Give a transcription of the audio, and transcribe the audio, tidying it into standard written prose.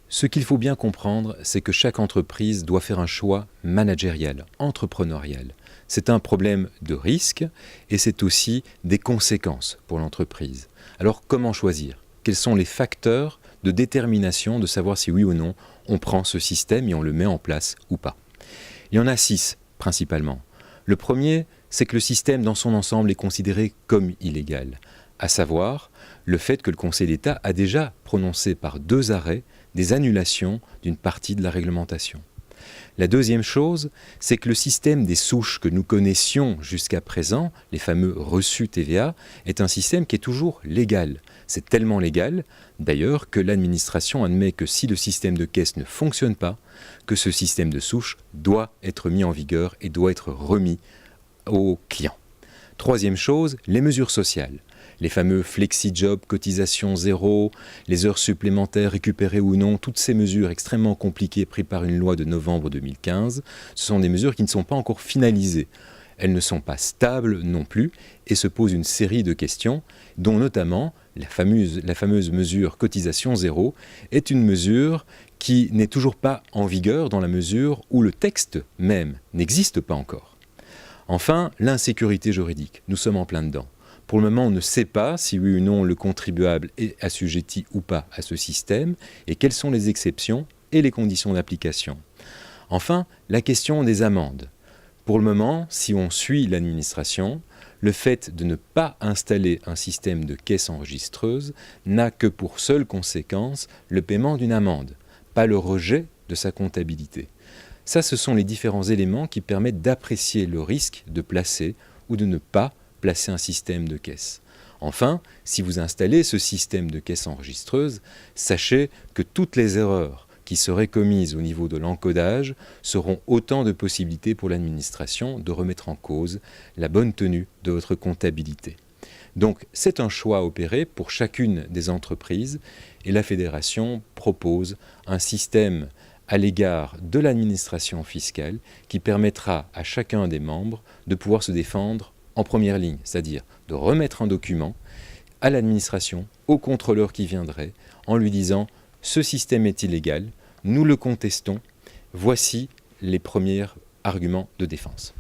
Ce qu'il faut bien comprendre, c'est que chaque entreprise doit faire un choix managérial, entrepreneurial. C'est un problème de risque et c'est aussi des conséquences pour l'entreprise. Alors comment choisir? Quels sont les facteurs de détermination de savoir si oui ou non on prend ce système et on le met en place ou pas? Il y en a 6 principalement. Le premier, c'est que le système dans son ensemble est considéré comme illégal, à savoir le fait que le Conseil d'État a déjà prononcé par 2 arrêts des annulations d'une partie de la réglementation. La deuxième chose, c'est que le système des souches que nous connaissions jusqu'à présent, les fameux reçus TVA, est un système qui est toujours légal. C'est tellement légal, d'ailleurs, que l'administration admet que si le système de caisse ne fonctionne pas, que ce système de souches doit être mis en vigueur et doit être remis aux clients. Troisième chose, les mesures sociales. Les fameux flexi-job, cotisation zéro, les heures supplémentaires récupérées ou non, toutes ces mesures extrêmement compliquées prises par une loi de novembre 2015, ce sont des mesures qui ne sont pas encore finalisées. Elles ne sont pas stables non plus et se posent une série de questions, dont notamment la fameuse mesure cotisation zéro est une mesure qui n'est toujours pas en vigueur dans la mesure où le texte même n'existe pas encore. Enfin, l'insécurité juridique, nous sommes en plein dedans. Pour le moment, on ne sait pas si oui ou non le contribuable est assujetti ou pas à ce système et quelles sont les exceptions et les conditions d'application. Enfin, la question des amendes. Pour le moment, si on suit l'administration, le fait de ne pas installer un système de caisse enregistreuse n'a que pour seule conséquence le paiement d'une amende, pas le rejet de sa comptabilité. Ça, ce sont les différents éléments qui permettent d'apprécier le risque de placer ou de ne pas placer un système de caisse. Enfin, si vous installez ce système de caisse enregistreuse, sachez que toutes les erreurs qui seraient commises au niveau de l'encodage seront autant de possibilités pour l'administration de remettre en cause la bonne tenue de votre comptabilité. Donc c'est un choix opéré pour chacune des entreprises et la Fédération propose un système à l'égard de l'administration fiscale qui permettra à chacun des membres de pouvoir se défendre en première ligne, c'est-à-dire de remettre un document à l'administration, au contrôleur qui viendrait, en lui disant « ce système est illégal, nous le contestons, voici les premiers arguments de défense ».